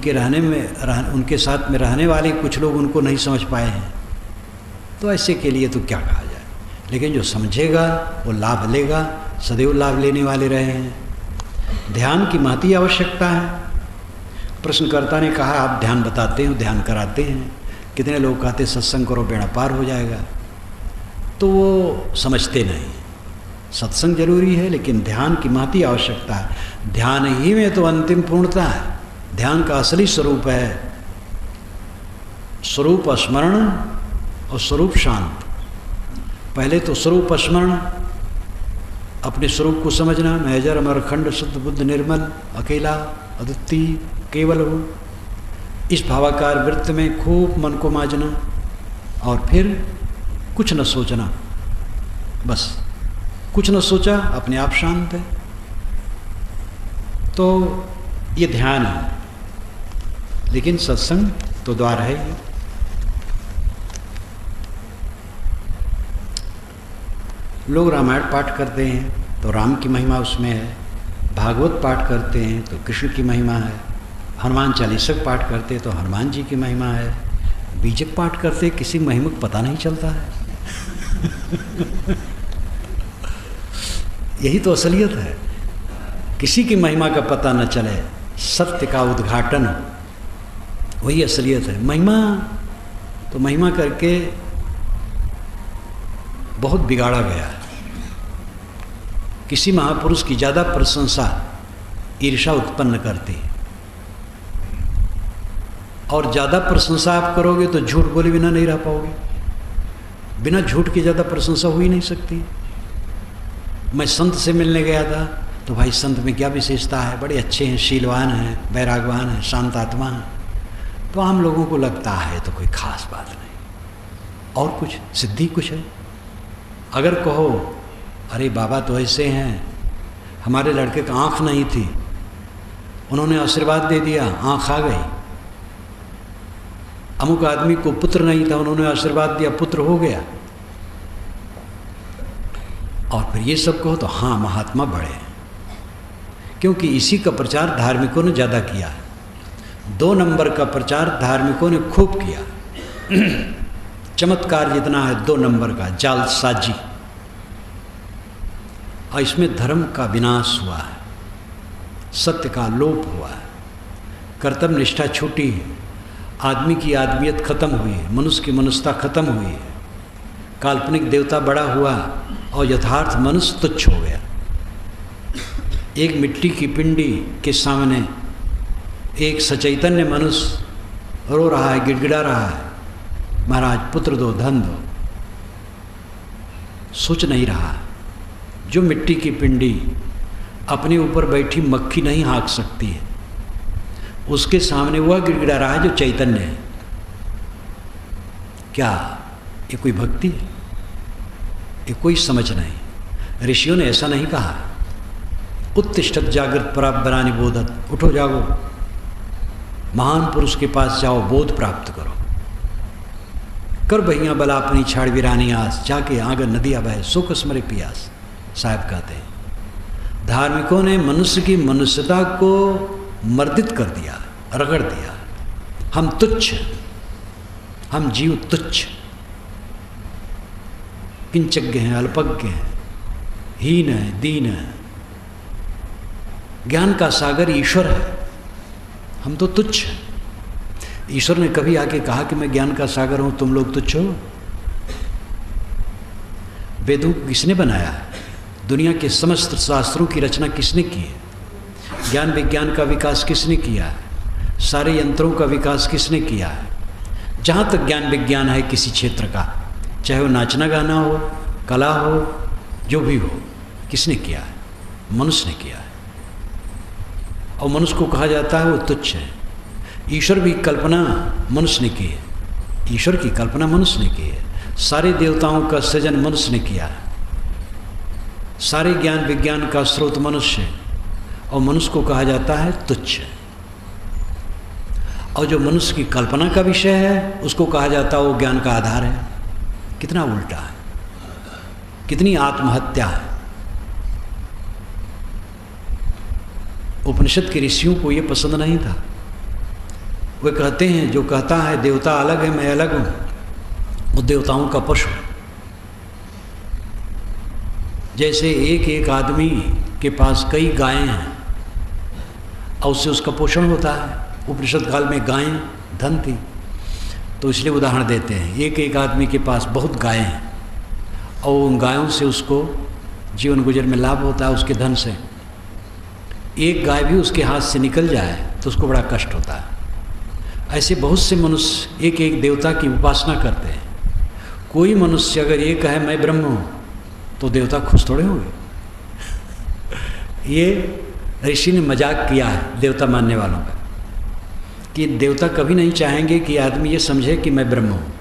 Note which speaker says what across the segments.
Speaker 1: उनके साथ में रहने वाले कुछ लोग उनको नहीं समझ पाए हैं, तो ऐसे के लिए तो क्या कहा जाए। लेकिन जो समझेगा वो लाभ लेगा, सदैव लाभ लेने वाले रहे हैं। ध्यान की महती आवश्यकता है। प्रश्नकर्ता ने कहा आप ध्यान बताते हो, ध्यान कराते हैं, कितने लोग कहते सत्संग करो बेड़ा पार हो जाएगा, तो वो समझते नहीं। सत्संग जरूरी है लेकिन ध्यान की महती आवश्यकता है। ध्यान ही में तो अंतिम पूर्णता है। ध्यान का असली स्वरूप है स्वरूप स्मरण और स्वरूप शांत। पहले तो स्वरूप स्मरण, अपने स्वरूप को समझना, मैं अजर अमर अखंड शुद्ध बुद्ध निर्मल अकेला अद्वितीय केवल हूँ, इस भावाकार वृत्त में खूब मन को मांझना और फिर कुछ न सोचना, बस कुछ न सोचा अपने आप शांत है। तो ये ध्यान है। लेकिन सत्संग तो द्वार है ही। लोग रामायण पाठ करते हैं तो राम की महिमा उसमें है, भागवत पाठ करते हैं तो कृष्ण की महिमा है, हनुमान चालीसा पाठ करते तो हनुमान जी की महिमा है, बीजक पाठ करते किसी महिमा को पता नहीं चलता है। यही तो असलियत है, किसी की महिमा का पता न चले, सत्य का उद्घाटन, वही असलियत है। महिमा तो महिमा करके बहुत बिगाड़ा गया है। किसी महापुरुष की ज़्यादा प्रशंसा ईर्ष्या उत्पन्न करती है, और ज़्यादा प्रशंसा आप करोगे तो झूठ बोले बिना नहीं रह पाओगे। बिना झूठ के ज़्यादा प्रशंसा हो ही नहीं सकती। मैं संत से मिलने गया था तो भाई संत में क्या विशेषता है, बड़े अच्छे हैं, शीलवान हैं, वैरागवान हैं, शांत आत्मा हैं। तो आम लोगों को लगता है तो कोई खास बात नहीं, और कुछ सिद्धि कुछ है। अगर कहो अरे बाबा तो ऐसे हैं, हमारे लड़के का आँख नहीं थी, उन्होंने आशीर्वाद दे दिया, आँख आ गई। अमुक आदमी को पुत्र नहीं था, उन्होंने आशीर्वाद दिया, पुत्र हो गया। और फिर ये सब कहो तो हाँ महात्मा बड़े, क्योंकि इसी का प्रचार धार्मिकों ने ज़्यादा किया है। 2 नंबर का प्रचार धार्मिकों ने खूब किया। चमत्कार जितना है 2 नंबर का जालसाजी, और इसमें धर्म का विनाश हुआ है, सत्य का लोप हुआ है, कर्तव्य निष्ठा छूटी है, आदमी की आदमियत खत्म हुई है, मनुष्य की मनुष्यता खत्म हुई है, काल्पनिक देवता बड़ा हुआ और यथार्थ मनुष्य तुच्छ हो गया। एक मिट्टी की पिंडी के सामने एक सचैतन्य मनुष्य रो रहा है, गिड़गिड़ा रहा है, महाराज पुत्र दो, धन दो। सोच नहीं रहा, जो मिट्टी की पिंडी अपने ऊपर बैठी मक्खी नहीं हाँक सकती है, उसके सामने वह गिड़गिड़ा रहा है जो चैतन्य है। क्या ये कोई भक्ति है? ये कोई समझ नहीं। ऋषियों ने ऐसा नहीं कहा, उत्तिष्ठत जागृत प्राप्त बरानी बोधत, उठो जागो, महान पुरुष के पास जाओ, बोध प्राप्त करो। कर बहियाँ बला अपनी छाड़ वीरानी आस, जाके आंगन नदिया बह सुख स्मरे पियास। साहब कहते हैं धार्मिकों ने मनुष्य की मनुष्यता को मर्दित कर दिया, रगड़ दिया। हम तुच्छ, हम जीव तुच्छ, किंचज्ञ हैं, अल्पज्ञ हैं, हीन है, दीन है। ज्ञान का सागर ईश्वर है, हम तो तुच्छ हैं। ईश्वर ने कभी आके कहा कि मैं ज्ञान का सागर हूं, तुम लोग तुच्छ हो? वेदों को किसने बनाया? दुनिया के समस्त शास्त्रों की रचना किसने की है? ज्ञान विज्ञान का विकास किसने किया है? सारे यंत्रों का विकास किसने किया है? जहाँ तक ज्ञान विज्ञान है किसी क्षेत्र का, चाहे वो नाचना गाना हो, कला हो, जो भी हो, किसने किया है? मनुष्य ने किया है। और मनुष्य को कहा जाता है वो तुच्छ है। ईश्वर भी कल्पना मनुष्य ने की है, ईश्वर की कल्पना मनुष्य ने की है। सारे देवताओं का सृजन मनुष्य ने किया है। सारे ज्ञान विज्ञान का स्रोत मनुष्य है, और मनुष्य को कहा जाता है तुच्छ। और जो मनुष्य की कल्पना का विषय है उसको कहा जाता है वो ज्ञान का आधार है। कितना उल्टा है, कितनी आत्महत्या है। उपनिषद के ऋषियों को ये पसंद नहीं था। वे कहते हैं, जो कहता है देवता अलग है मैं अलग हूँ, वो देवताओं का पशु। जैसे एक एक आदमी के पास कई गायें हैं और उससे उसका पोषण होता है। उपनिषद काल में गायें धन थी, तो इसलिए उदाहरण देते हैं, एक एक आदमी के पास बहुत गायें हैं और उन गायों से उसको जीवन गुजर में लाभ होता है उसके धन से। एक गाय भी उसके हाथ से निकल जाए तो उसको बड़ा कष्ट होता है। ऐसे बहुत से मनुष्य एक एक देवता की उपासना करते हैं। कोई मनुष्य अगर ये कहे मैं ब्रह्म हूँ तो देवता खुश थोड़े होंगे। ये ऋषि ने मजाक किया है देवता मानने वालों का, कि देवता कभी नहीं चाहेंगे कि आदमी ये समझे कि मैं ब्रह्म हूँ।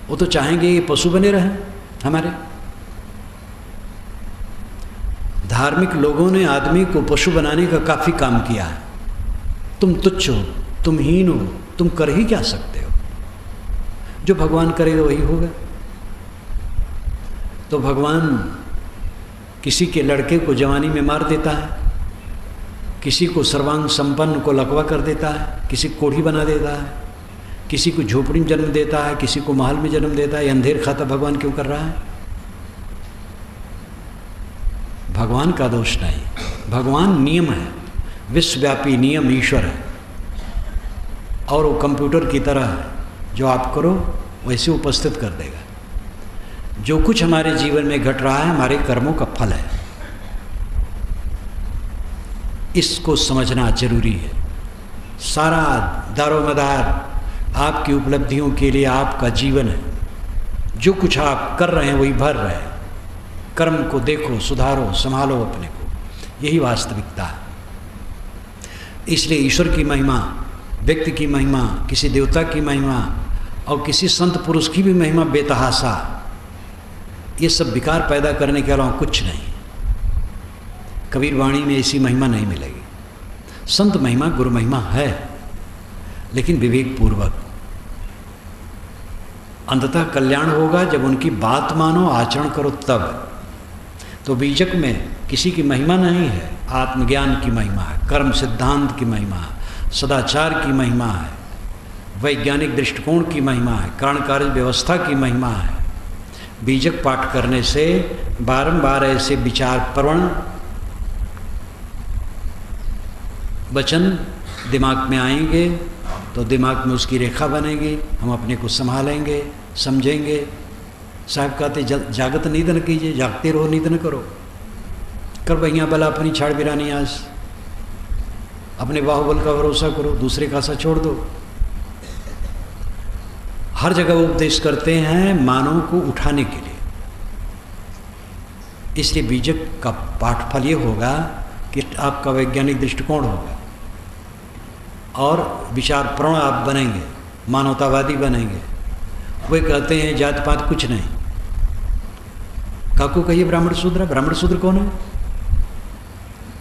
Speaker 1: वो तो चाहेंगे ये पशु बने रहें हमारे। धार्मिक लोगों ने आदमी को पशु बनाने का काफ़ी काम किया है। तुम तुच्छ हो, तुम हीन हो, तुम कर ही क्या सकते हो, जो भगवान करेगा वही होगा। तो भगवान किसी के लड़के को जवानी में मार देता है, किसी को सर्वांग संपन्न को लकवा कर देता है, किसी को कोढ़ी बना देता है, किसी को झोपड़ी में जन्म देता है, किसी को महल में जन्म देता है। ये अंधेर खाता भगवान क्यों कर रहा है? भगवान का दोष नहीं, भगवान नियम है, विश्वव्यापी नियम ईश्वर है। और वो कंप्यूटर की तरह है, जो आप करो वैसे उपस्थित कर देगा। जो कुछ हमारे जीवन में घट रहा है हमारे कर्मों का फल है। इसको समझना जरूरी है। सारा दारोमदार आपकी उपलब्धियों के लिए आपका जीवन है। जो कुछ आप कर रहे हैं वही भर रहे हैं। कर्म को देखो, सुधारो, संभालो अपने को, यही वास्तविकता है। इसलिए ईश्वर की महिमा, व्यक्ति की महिमा, किसी देवता की महिमा और किसी संत पुरुष की भी महिमा बेतहासा, ये सब विकार पैदा करने के अलावा कुछ नहीं। कबीर वाणी में ऐसी महिमा नहीं मिलेगी। संत महिमा, गुरु महिमा है, लेकिन विवेक पूर्वक। अंततः कल्याण होगा जब उनकी बात मानो, आचरण करो तब। तो बीजक में किसी की महिमा नहीं है, आत्मज्ञान की महिमा है, कर्म सिद्धांत की महिमा है, सदाचार की महिमा है, वैज्ञानिक दृष्टिकोण की महिमा है, कारण कार्य व्यवस्था की महिमा है। बीजक पाठ करने से बारंबार ऐसे विचार प्रवण वचन दिमाग में आएंगे तो दिमाग में उसकी रेखा बनेगी, हम अपने को संभालेंगे, समझेंगे। साहब कहते जागत नींद न कीजिए, जागते रहो नींद न करो। कर भैया बला अपनी छाड़ बिरानी आज, अपने बाहुबल का भरोसा करो, दूसरे का सा छोड़ दो। हर जगह उपदेश करते हैं मानव को उठाने के लिए। इसलिए बीजक का पाठफल ये होगा कि आपका वैज्ञानिक दृष्टिकोण होगा और विचार प्रण आप बनेंगे, मानवतावादी बनेंगे। वे कहते हैं जात पात कुछ नहीं। काकू कहिए ब्राह्मण शूद्र, ब्राह्मण शूद्र कौन है?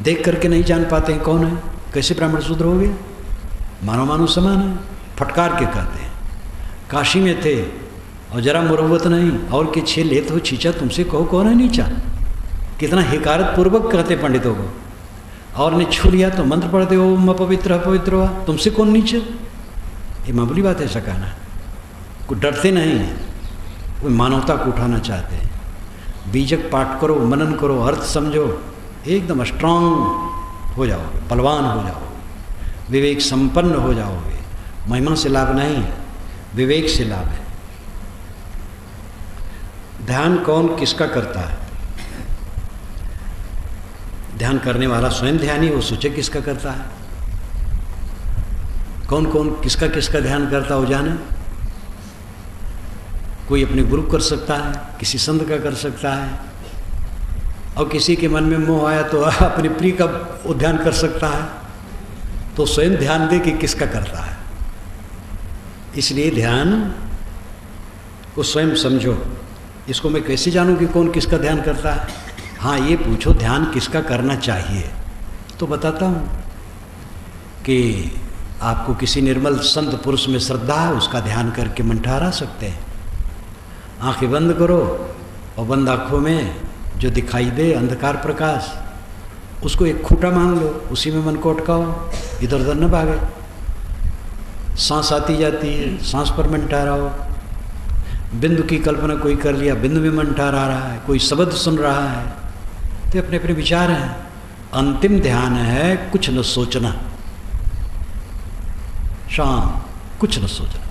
Speaker 1: देख करके नहीं जान पाते हैं कौन है, कैसे ब्राह्मण शूद्र हो गया? मानव मानव समान है, फटकार के कहते हैं। काशी में थे और जरा मुरव्वत नहीं, और के छे लेत हो छींचा, तुमसे कहो कौन है नीचा। कितना हिकारत पूर्वक कहते पंडितों को। और ने छू लिया तो मंत्र पढ़ते हो म पवित्र अपवित्र हुआ, तुमसे कौन नीचे। ये मामूली बात है ऐसा कहना। कोई डरते नहीं हैं, वो मानवता को उठाना चाहते हैं। बीजक पाठ करो, मनन करो, अर्थ समझो, एकदम स्ट्रांग हो जाओगे, बलवान हो जाओगे, विवेक संपन्न हो जाओगे। महिमा से लाभ नहीं है, विवेक से लाभ है। ध्यान कौन किसका करता है? ध्यान करने वाला स्वयं ध्यानी, वो सोचे किसका करता है। कौन कौन किसका किसका ध्यान करता हो जाने। कोई अपने गुरु कर सकता है, किसी संत का कर सकता है, और किसी के मन में मोह आया तो अपने प्रिय का ध्यान कर सकता है। तो स्वयं ध्यान दे कि किसका करता है। इसलिए ध्यान को स्वयं समझो। इसको मैं कैसे जानूं कि कौन किसका ध्यान करता है? हाँ, ये पूछो ध्यान किसका करना चाहिए, तो बताता हूँ कि आपको किसी निर्मल संत पुरुष में श्रद्धा है, उसका ध्यान करके मन ठहरा सकते हैं। आंखें बंद करो और बंद आँखों में जो दिखाई दे अंधकार प्रकाश, उसको एक खूंटा मान लो, उसी में मन को अटकाओ, इधर उधर न भागे। सांस आती जाती है, सांस पर मन ठहरा हो। बिंदु की कल्पना कोई कर लिया, बिंदु में मन ठहरा रहा है, कोई शब्द सुन रहा है, तो अपने अपने विचार हैं। अंतिम ध्यान है कुछ न सोचना, शाम कुछ न सोचना,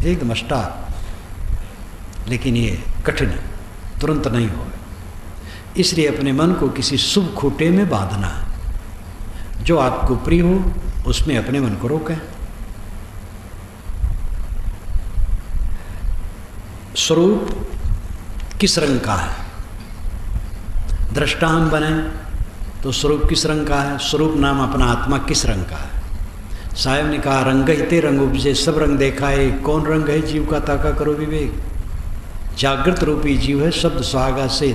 Speaker 1: एकदम अष्टाप। लेकिन ये कठिन है, तुरंत नहीं होगा। इसलिए अपने मन को किसी शुभ खूटे में बांधना है। जो आपको प्रिय हो उसमें अपने मन को रोकें। स्वरूप किस रंग का है? दृष्टा हम बने तो स्वरूप किस रंग का है? स्वरूप नाम अपना आत्मा किस रंग का है? साहब ने कहा रंग ही ते रंग उपजे, सब रंग देखा है, कौन रंग है जीव का ताका करो विवेक। जागृत रूपी जीव है शब्द सुहागा से,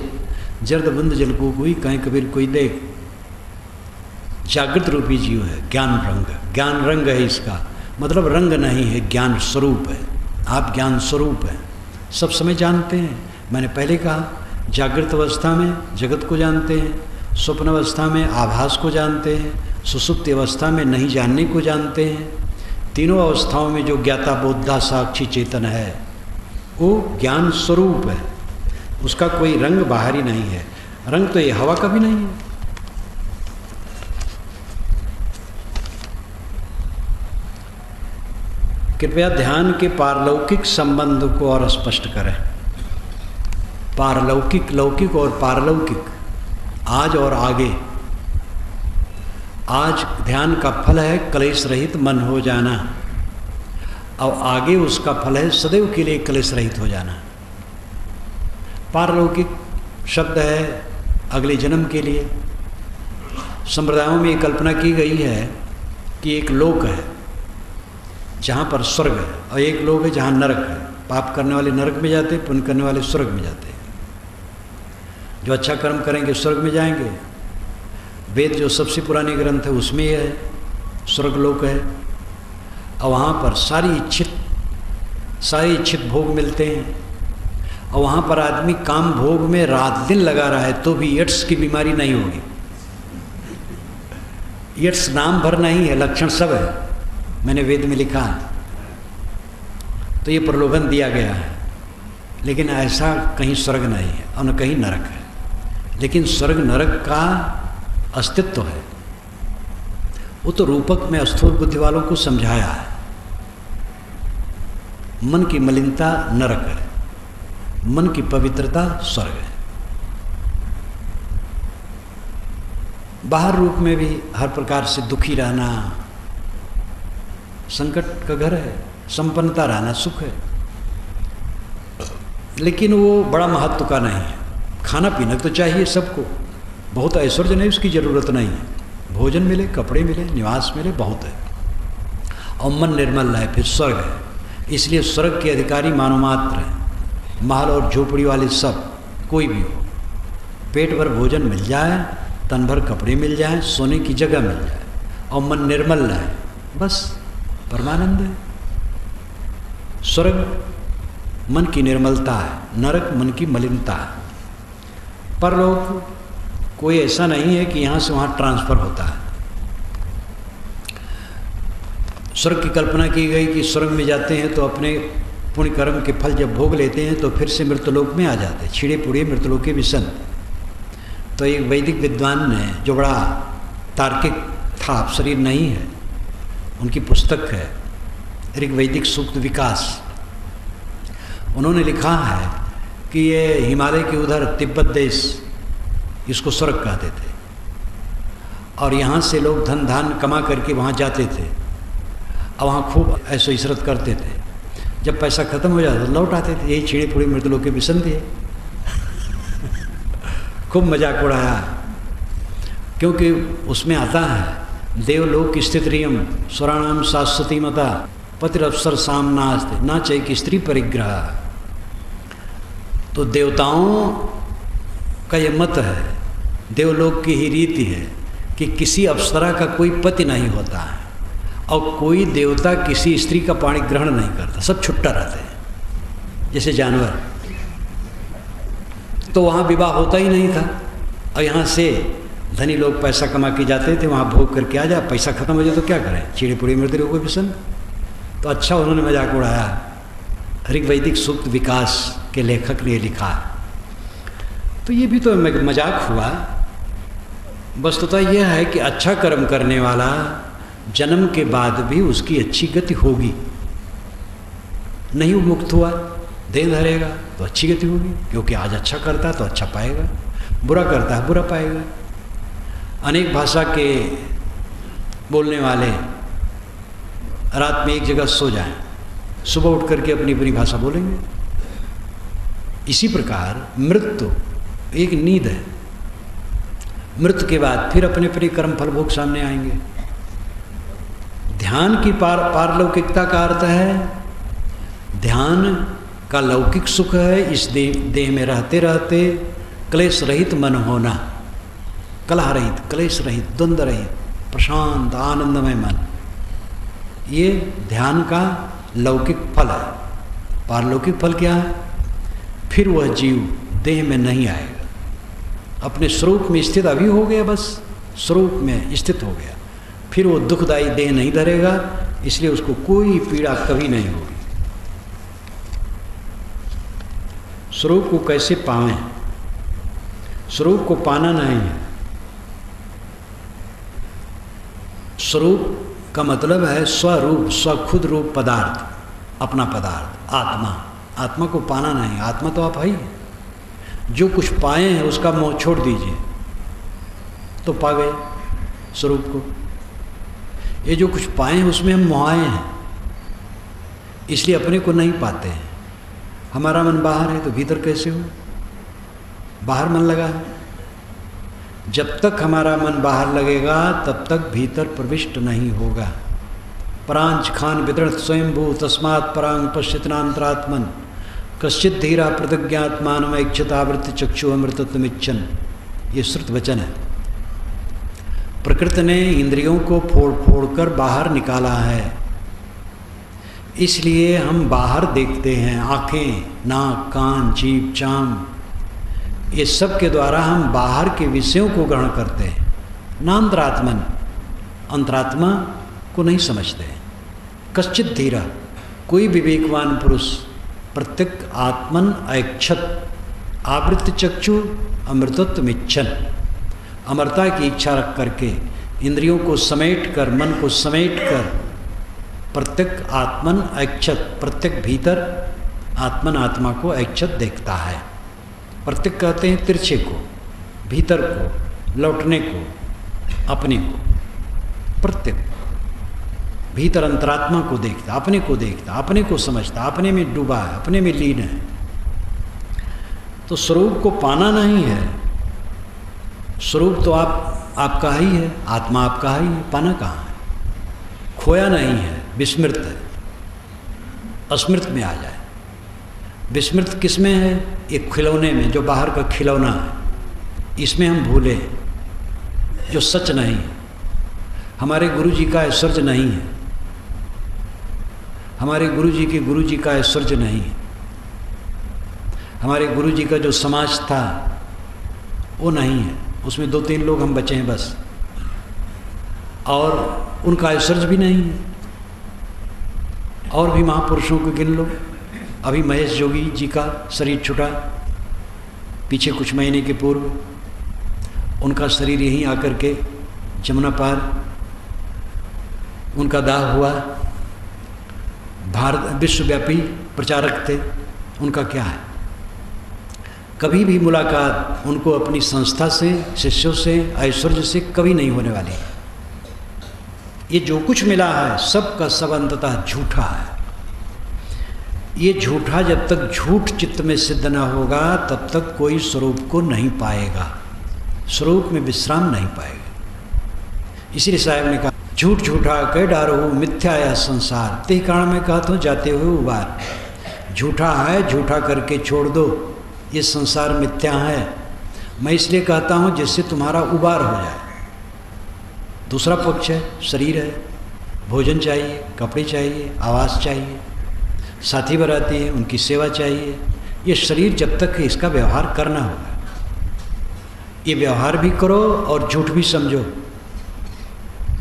Speaker 1: जर्द बुंद जल को कोई कहीं कबीर कोई देख। जागृत रूपी जीव है, ज्ञान रंग, ज्ञान रंग है। इसका मतलब रंग नहीं है, ज्ञान स्वरूप है। आप ज्ञान स्वरूप है, सब समय जानते हैं। मैंने पहले कहा जागृत अवस्था में जगत को जानते हैं, स्वप्न अवस्था में आभास को जानते हैं, सुसुप्ति अवस्था में नहीं जानने को जानते हैं। तीनों अवस्थाओं में जो ज्ञाता बोधा साक्षी चेतन है वो ज्ञान स्वरूप है। उसका कोई रंग बाहरी नहीं है। रंग तो ये हवा का भी नहीं है। कृपया ध्यान के पारलौकिक संबंध को और स्पष्ट करें। पारलौकिक, लौकिक और पारलौकिक, आज और आगे। आज ध्यान का फल है क्लेश रहित मन हो जाना, और आगे उसका फल है सदैव के लिए क्लेश रहित हो जाना। पारलौकिक शब्द है अगले जन्म के लिए। संप्रदायों में ये कल्पना की गई है कि एक लोक है जहाँ पर स्वर्ग है, और एक लोक है जहाँ नरक है। पाप करने वाले नरक में जाते, पुण्य करने वाले स्वर्ग में जाते हैं। जो अच्छा कर्म करेंगे स्वर्ग में जाएंगे। वेद जो सबसे पुराने ग्रंथ है उसमें यह है, स्वर्गलोक है, और वहाँ पर सारी इच्छित भोग मिलते हैं। और वहाँ पर आदमी काम भोग में रात दिन लगा रहा है तो भी एड्स की बीमारी नहीं होगी। एड्स नाम भर नहीं है, लक्षण सब है, मैंने वेद में लिखा है। तो ये प्रलोभन दिया गया है। लेकिन ऐसा कहीं स्वर्ग नहीं है और न कहीं नरक है। लेकिन स्वर्ग नरक का अस्तित्व है। वो तो रूपक में स्थूल बुद्धि वालों को समझाया है। मन की मलिनता नरक है, मन की पवित्रता स्वर्ग है। बाहर रूप में भी हर प्रकार से दुखी रहना संकट का घर है, संपन्नता रहना सुख है। लेकिन वो बड़ा महत्व का नहीं है। खाना पीना तो चाहिए सबको, बहुत ऐश्वर्य नहीं, उसकी ज़रूरत नहीं है। भोजन मिले, कपड़े मिले, निवास मिले, बहुत है। और मन निर्मल है, फिर स्वर्ग है। इसलिए स्वर्ग के अधिकारी मानव मात्र हैं। महल और झोपड़ी वाले सब, कोई भी हो, पेट भर भोजन मिल जाए, तन भर कपड़े मिल जाए, सोने की जगह मिल जाए, और मन निर्मल रहे, बस परमानंद है। स्वर्ग मन की निर्मलता है, नरक मन की मलिनता है। परलोक कोई ऐसा नहीं है कि यहाँ से वहाँ ट्रांसफ़र होता है। स्वर्ग की कल्पना की गई कि स्वर्ग में जाते हैं तो अपने पुण्य कर्म के फल जब भोग लेते हैं तो फिर से मृतलोक में आ जाते हैं। छिड़े पुड़े मृतलोके विसन। तो एक वैदिक विद्वान ने, जो बड़ा तार्किक था, शरीर नहीं है, उनकी पुस्तक है ऋग वैदिक सूक्त विकास। उन्होंने लिखा है कि ये हिमालय के उधर तिब्बत देश, इसको स्वर्ग कहते थे, और यहाँ से लोग धन धान कमा करके वहाँ जाते थे, और वहाँ खूब ऐशो इशरत करते थे। जब पैसा खत्म हो जाता तो लौट आते थे। यही छिड़े फुड़े मृतलोक के विसन थे। खूब मजाक उड़ाया, क्योंकि उसमें आता है देवलोक स्थित रियम स्वराणाम शाश्वती मता पतिरअवसर सामनास्ते ना चाहिए कि स्त्री परिग्रह। तो देवताओं का ये मत है, देवलोक की ही रीति है कि किसी अप्सरा का कोई पति नहीं होता है, और कोई देवता किसी स्त्री का पाणी ग्रहण नहीं करता, सब छुट्टा रहते हैं जैसे जानवर। तो वहाँ विवाह होता ही नहीं था, और यहाँ से धनी लोग पैसा कमा के जाते थे, वहाँ भोग करके आ जा, पैसा खत्म हो जाए तो क्या करें, चिड़े पुड़े मृत्यु को विसन। तो अच्छा उन्होंने मजाक उड़ाया। ऋग्वैदिक सूक्त विकास के लेखक ने लिखा, तो ये भी तो मजाक हुआ। वस्तुतः यह है कि अच्छा कर्म करने वाला जन्म के बाद भी उसकी अच्छी गति होगी। नहीं मुक्त हुआ, देह धरेगा तो अच्छी गति होगी, क्योंकि आज अच्छा करता है तो अच्छा पाएगा, बुरा करता है बुरा पाएगा। अनेक भाषा के बोलने वाले रात में एक जगह सो जाएं, सुबह उठ करके अपनी अपनी भाषा बोलेंगे। इसी प्रकार मृत्यु एक नींद है, मृत्यु के बाद फिर अपने अपने कर्म फल भोग सामने आएंगे। ध्यान की पारलौकिकता का अर्थ है ध्यान का लौकिक सुख है, इस देह में रहते रहते क्लेश रहित मन होना, कलह रहित, क्लेश रहित, द्वंद्व रहित, प्रशांत आनंदमय मन, ये ध्यान का लौकिक फल है। पारलौकिक फल क्या है? फिर वह जीव देह में नहीं आएगा, अपने स्वरूप में स्थित अभी हो गया, बस स्वरूप में स्थित हो गया, फिर वो दुखदायी देह नहीं धरेगा, इसलिए उसको कोई पीड़ा कभी नहीं होगी। स्वरूप को कैसे पाएं? स्वरूप को पाना नहीं है। स्वरूप का मतलब है स्वरूप, स्वखुद रूप पदार्थ, अपना पदार्थ, आत्मा। आत्मा को पाना नहीं, आत्मा तो आप है ही। जो कुछ पाए हैं उसका मोह छोड़ दीजिए तो पा गए स्वरूप को। ये जो कुछ पाए हैं उसमें हम मोहाए हैं, इसलिए अपने को नहीं पाते हैं। हमारा मन बाहर है तो भीतर कैसे हो? बाहर मन लगा है। जब तक हमारा मन बाहर लगेगा तब तक भीतर प्रविष्ट नहीं होगा। परांच खान विदृत स्वयंभू तस्मात् परांग पश्चितनांतरात्मन कश्चित धीरा प्रतिज्ञात्मान इच्छतावृत्ति चक्षु अमृतत्वमिच्छन। ये श्रुत वचन है। प्रकृति ने इंद्रियों को फोड़ फोड़ कर बाहर निकाला है, इसलिए हम बाहर देखते हैं। आँखें, नाक, कान, जीभ, चाम, ये सब के द्वारा हम बाहर के विषयों को ग्रहण करते हैं। नांतरात्मन, अंतरात्मा को नहीं समझते हैं। कश्चित धीरा, कोई विवेकवान पुरुष प्रत्यक आत्मन ऐक्षत आवृत्त चक्षु अमृतत्वमिच्छन। अमरता की इच्छा रख करके इंद्रियों को समेट कर, मन को समेट कर प्रत्यक आत्मन ऐक्षत, प्रत्यक भीतर आत्मन, आत्मा को ऐक्षत देखता है। प्रत्यक कहते हैं तिरछे को, भीतर को, लौटने को, अपने को। प्रत्यक भीतर अंतरात्मा को देखता, अपने को देखता, अपने को समझता, अपने में डूबा है, अपने में लीन है। तो स्वरूप को पाना नहीं है। स्वरूप तो आपका ही है, आत्मा आपका ही है। पाना कहाँ है? खोया नहीं है, विस्मृत है। अस्मृत में आ जाए। विस्मृत किस में है? एक खिलौने में, जो बाहर का खिलौना है, इसमें हम भूले, जो सच नहीं है। हमारे गुरु जी का ऐश्वर्य नहीं है, हमारे गुरु जी के गुरु जी का ऐश्वर्य नहीं है। हमारे गुरु जी का जो समाज था वो नहीं है, उसमें 2-3 लोग हम बचे हैं बस, और उनका ऐश्वर्य भी नहीं है। और भी महापुरुषों को गिन लो। अभी महेश जोगी जी का शरीर छूटा, पीछे कुछ महीने के पूर्व उनका शरीर यहीं आकर के जमुना पार उनका दाह हुआ। भारत विश्वव्यापी प्रचारक थे, उनका क्या है? कभी भी मुलाकात उनको अपनी संस्था से, शिष्यों से, ऐश्वर्य से कभी नहीं होने वाली। ये जो कुछ मिला है सब का सब अंततः झूठा है। ये झूठा जब तक झूठ चित्त में सिद्ध न होगा तब तक कोई स्वरूप को नहीं पाएगा, स्वरूप में विश्राम नहीं पाएगा। इसीलिए साहब ने कहा, झूठ झूठा कह डारो मिथ्या यह संसार, ते कारण मैं कहता हूँ जाते हुए उबार। झूठा है, झूठा करके छोड़ दो, ये संसार मिथ्या है। मैं इसलिए कहता हूँ जिससे तुम्हारा उबार हो जाए। दूसरा पक्ष है, शरीर है, भोजन चाहिए, कपड़े चाहिए, आवास चाहिए, साथी बराती है, उनकी सेवा चाहिए। ये शरीर जब तक है इसका व्यवहार करना होगा। ये व्यवहार भी करो और झूठ भी समझो,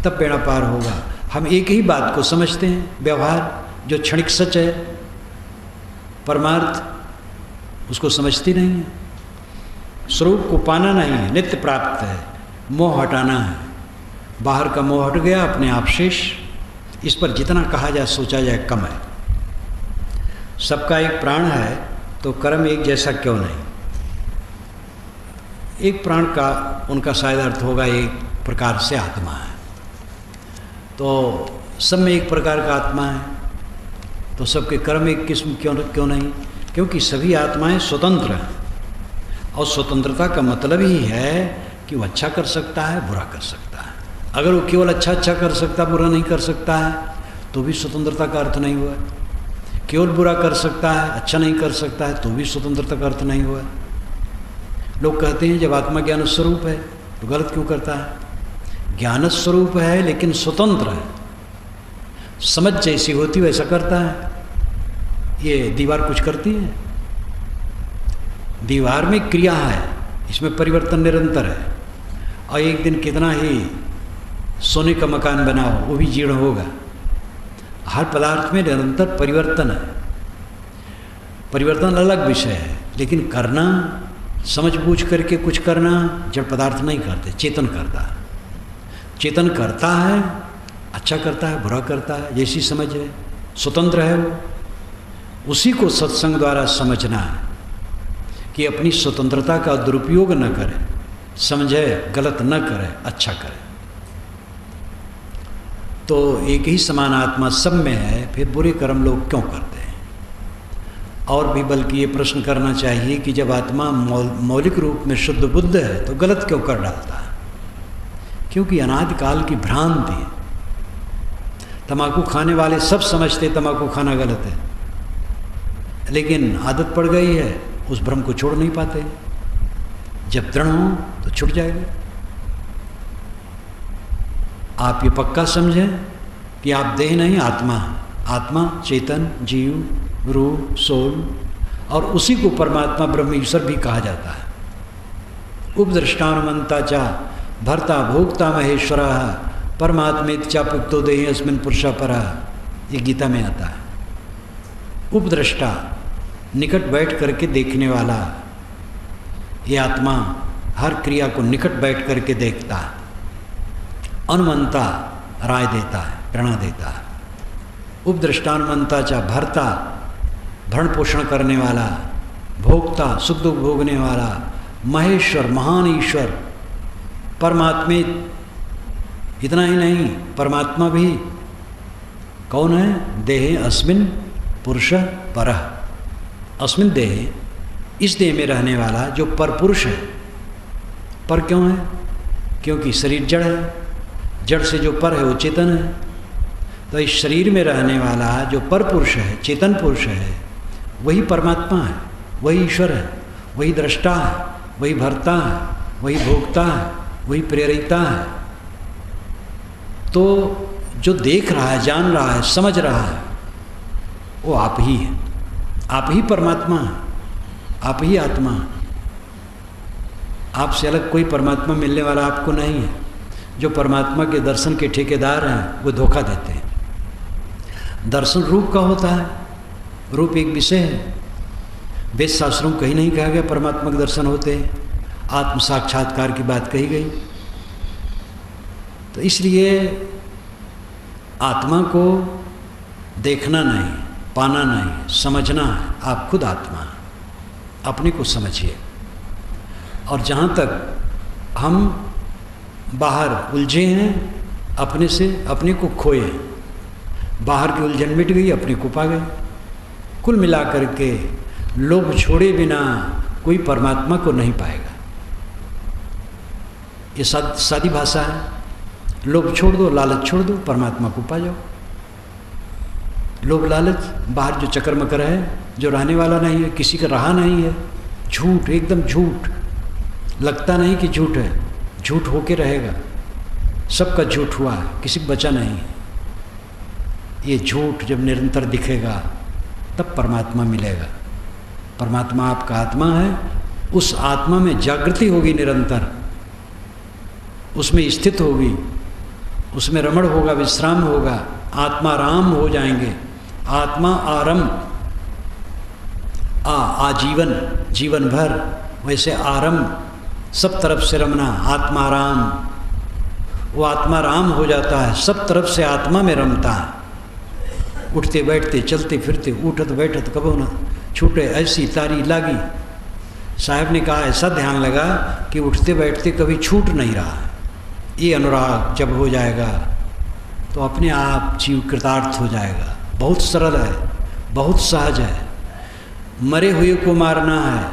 Speaker 1: तब बेड़ा पार होगा। हम एक ही बात को समझते हैं, व्यवहार, जो क्षणिक सच है, परमार्थ, उसको समझती नहीं है। स्वरूप को पाना नहीं है, नित्य प्राप्त है, मोह हटाना है। बाहर का मोह हट गया, अपने आप शेष। इस पर जितना कहा जाए सोचा जाए कम है। सबका एक प्राण है तो कर्म एक जैसा क्यों नहीं? एक प्राण का उनका शायद अर्थ होगा एक प्रकार से आत्मा है, तो सब में एक प्रकार का आत्मा है, तो सबके कर्म एक किस्म क्यों नहीं? क्योंकि सभी आत्माएं स्वतंत्र हैं, और स्वतंत्रता का मतलब ही है कि वो अच्छा कर सकता है, बुरा कर सकता है। अगर वो केवल अच्छा कर सकता, बुरा नहीं कर सकता है, तो भी स्वतंत्रता का अर्थ नहीं हुआ। केवल बुरा कर सकता है, अच्छा नहीं कर सकता है, तो भी स्वतंत्रता का अर्थ नहीं हुआ। लोग कहते हैं जब आत्मा ज्ञान स्वरूप है तो गलत क्यों करता है? ज्ञान स्वरूप है लेकिन स्वतंत्र है, समझ जैसी होती वैसा करता है। ये दीवार कुछ करती है? दीवार में क्रिया है, इसमें परिवर्तन निरंतर है। और एक दिन कितना ही सोने का मकान बनाओ, वो भी जीर्ण होगा। हर पदार्थ में निरंतर परिवर्तन है। परिवर्तन अलग विषय है, लेकिन करना, समझ बूझ करके कुछ करना जड़ पदार्थ नहीं करते, चेतन करता है। चेतन करता है, अच्छा करता है, बुरा करता है, जैसी समझ है, स्वतंत्र है वो। उसी को सत्संग द्वारा समझना है कि अपनी स्वतंत्रता का दुरुपयोग न करे, समझे गलत न करे, अच्छा करे। तो एक ही समान आत्मा सब में है, फिर बुरे कर्म लोग क्यों करते हैं? और भी बल्कि ये प्रश्न करना चाहिए कि जब आत्मा मौलिक रूप में शुद्ध बुद्ध है तो गलत क्यों कर डालता है? क्योंकि अनादिकाल की भ्रांति है। तम्बाकू खाने वाले सब समझते तम्बाकू खाना गलत है, लेकिन आदत पड़ गई है, उस भ्रम को छोड़ नहीं पाते। जब दृढ़ हो तो छूट जाएगा। आप ये पक्का समझें कि आप देह नहीं, आत्मा। आत्मा चेतन, जीव, रूह, सोल, और उसी को परमात्मा ब्रह्म ईश्वर भी कहा जाता है। उपदृष्टानुमंता चा भर्ता भोक्ता महेश्वर परमात्मेति चाप्युक्तो देहि अस्मिन् पुरुषा परा, ये गीता में आता है। उपदृष्टा, निकट बैठ करके देखने वाला, ये आत्मा हर क्रिया को निकट बैठ करके देखता है। अनुमंता, राय देता है, प्रेरणा देता है। उपदृष्टानुमंता चा भर्ता, भरण पोषण करने वाला, भोक्ता, सुख दुख भोगने वाला, महेश्वर, महान ईश्वर, परमात्मे। इतना ही नहीं, परमात्मा भी कौन है? देहे अस्मिन् पुरुष परः, अस्मिन् देहे, इस देह में रहने वाला जो परपुरुष है। पर क्यों है? क्योंकि शरीर जड़ है, जड़ से जो पर है वो चेतन है। तो इस शरीर में रहने वाला जो पर पुरुष है, चेतन पुरुष है, वही परमात्मा है, वही ईश्वर है, वही दृष्टा है, वही भर्ता है, वही भोक्ता है, वही प्रेरिता है। तो जो देख रहा है, जान रहा है, समझ रहा है, वो आप ही है। आप ही परमात्मा है, आप ही आत्मा है। आपसे अलग कोई परमात्मा मिलने वाला आपको नहीं है। जो परमात्मा के दर्शन के ठेकेदार हैं वो धोखा देते हैं। दर्शन रूप का होता है, रूप एक विषय है। वेद शास्त्रों में कहीं नहीं कहा गया परमात्मा के दर्शन होते हैं, आत्म साक्षात्कार की बात कही गई। तो इसलिए आत्मा को देखना नहीं, पाना नहीं, समझना है। आप खुद आत्मा हैं, अपने को समझिए। और जहाँ तक हम बाहर उलझे हैं, अपने से अपने को खोए, बाहर की उलझन मिट गई, अपने को पा गए। कुल मिला करके लोभ छोड़े बिना कोई परमात्मा को नहीं पाएगा। ये सादी भाषा है। लोभ छोड़ दो, लालच छोड़ दो, परमात्मा को पा जाओ। लोभ लालच बाहर जो चक्कर मकर है, जो रहने वाला नहीं है, किसी का रहा नहीं है, झूठ, एकदम झूठ। लगता नहीं कि झूठ है, झूठ होके रहेगा। सबका झूठ हुआ, किसी को बचा नहीं। ये झूठ जब निरंतर दिखेगा तब परमात्मा मिलेगा। परमात्मा आपका आत्मा है, उस आत्मा में जागृति होगी निरंतर, उसमें स्थित होगी, उसमें रमण होगा, विश्राम होगा, आत्मा राम हो जाएंगे। आत्मा आरंभ, आजीवन, जीवन भर, वैसे आरंभ सब तरफ से रमना, आत्माराम। वो आत्माराम हो जाता है, सब तरफ से आत्मा में रमता है। उठते बैठते चलते फिरते उठत बैठत कबो न छूटे, ऐसी तारी लागी। साहब ने कहा ऐसा ध्यान लगा कि उठते बैठते कभी छूट नहीं रहा। ये अनुराग जब हो जाएगा तो अपने आप जीव कृतार्थ हो जाएगा। बहुत सरल है, बहुत सहज है। मरे हुए को मारना है।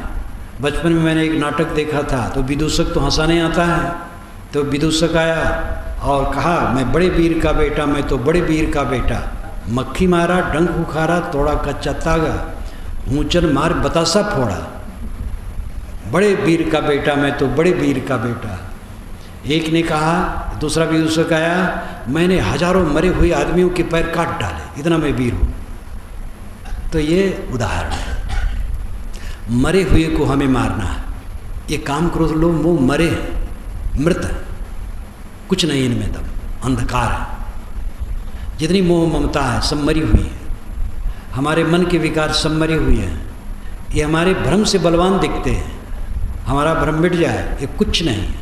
Speaker 1: बचपन में मैंने एक नाटक देखा था, तो विदूषक तो हंसाने आता है, तो विदूषक आया और कहा मैं बड़े वीर का बेटा, मैं तो बड़े वीर का बेटा। मक्खी मारा, डंक उखाड़ा, तोड़ा कच्चा तागा, ऊंचन मार बतासा फोड़ा। बड़े वीर का बेटा, मैं तो बड़े वीर का बेटा। एक ने कहा, दूसरा विदूषक आया, मैंने हजारों मरे हुए आदमियों के पैर काट डाले, इतना मैं वीर हूँ। तो ये उदाहरण है। मरे हुए को हमें मारना है। ये काम क्रोध लोग वो मरे हैं, मृत है, कुछ नहीं इनमें दम, अंधकार है। जितनी मोह ममता है सब मरी हुई है। हमारे मन के विकार सब मरे हुए हैं। ये हमारे भ्रम से बलवान दिखते हैं। हमारा भ्रम मिट जाए, ये कुछ नहीं है।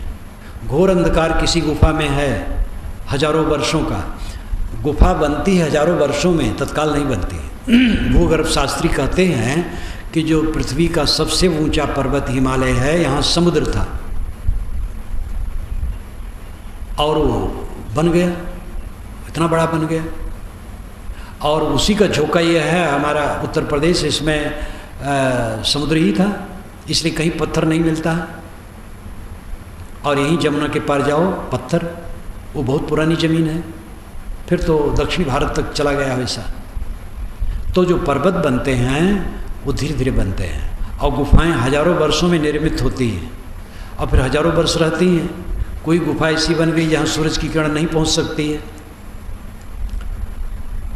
Speaker 1: घोर अंधकार किसी गुफा में है, हजारों वर्षों का। गुफा बनती है हजारों वर्षों में, तत्काल नहीं बनती। भूगर्भ शास्त्री कहते हैं कि जो पृथ्वी का सबसे ऊंचा पर्वत हिमालय है, यहाँ समुद्र था और वो बन गया, इतना बड़ा बन गया। और उसी का झोंका ये है, हमारा उत्तर प्रदेश इसमें समुद्र ही था, इसलिए कहीं पत्थर नहीं मिलता। और यहीं जमुना के पार जाओ पत्थर, वो बहुत पुरानी ज़मीन है। फिर तो दक्षिण भारत तक चला गया वैसा। तो जो पर्वत बनते हैं वो धीरे धीरे बनते हैं, और गुफाएं हजारों वर्षों में निर्मित होती हैं और फिर हजारों वर्ष रहती हैं। कोई गुफा ऐसी बन गई जहाँ सूरज की किरण नहीं पहुँच सकती है,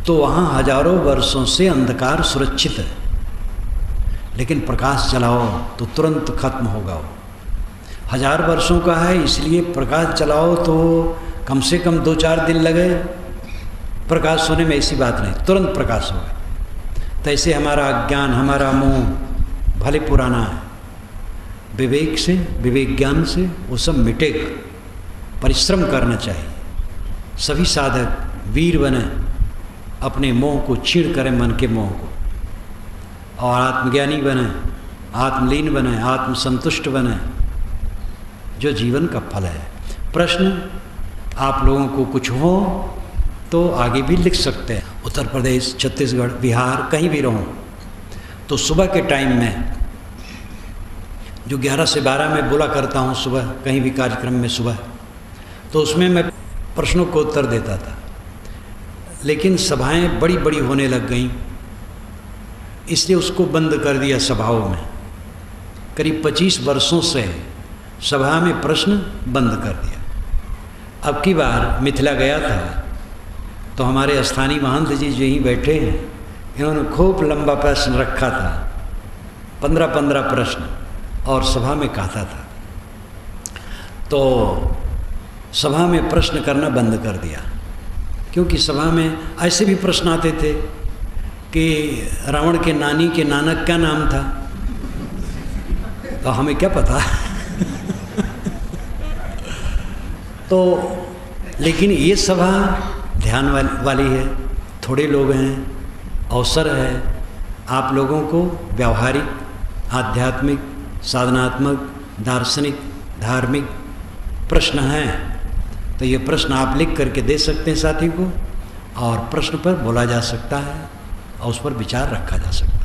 Speaker 1: तो वहाँ हजारों वर्षों से अंधकार सुरक्षित है। लेकिन प्रकाश जलाओ तो तुरंत खत्म होगा। वो 1000 वर्षों का है, इसलिए प्रकाश जलाओ तो कम से कम 2-4 दिन लगे प्रकाश होने में, ऐसी बात नहीं, तुरंत प्रकाश होगा। तो ऐसे हमारा अज्ञान, हमारा मोह भले पुराना है, विवेक से, विवेक ज्ञान से वो सब मिटेगा। परिश्रम करना चाहिए। सभी साधक वीर बने, अपने मोह को छीण करें, मन के मोह को, और आत्मज्ञानी बने, आत्मलीन बने, आत्मसंतुष्ट बने, जो जीवन का फल है। प्रश्न आप लोगों को कुछ हो तो आगे भी लिख सकते हैं। उत्तर प्रदेश, छत्तीसगढ़, बिहार, कहीं भी रहूं तो सुबह के टाइम में जो 11 से 12 में बोला करता हूं सुबह, कहीं भी कार्यक्रम में सुबह, तो उसमें मैं प्रश्नों को उत्तर देता था। लेकिन सभाएं बड़ी बड़ी होने लग गईं, इसलिए उसको बंद कर दिया सभाओं में। करीब 25 वर्षों से सभा में प्रश्न बंद कर दिया। अब की बार मिथिला गया था तो हमारे स्थानीय महंत जी जो यहीं बैठे हैं, इन्होंने खूब लंबा प्रश्न रखा था, 15-15 प्रश्न, और सभा में कहता था। तो सभा में प्रश्न करना बंद कर दिया, क्योंकि सभा में ऐसे भी प्रश्न आते थे कि रावण के नानी के नानक क्या नाम था, तो हमें क्या पता। तो लेकिन ये सभा ध्यान वाली है, थोड़े लोग हैं, अवसर है आप लोगों को व्यावहारिक, आध्यात्मिक, साधनात्मक, दार्शनिक, धार्मिक प्रश्न हैं, तो ये प्रश्न आप लिख करके दे सकते हैं साथी को, और प्रश्न पर बोला जा सकता है और उस पर विचार रखा जा सकता है।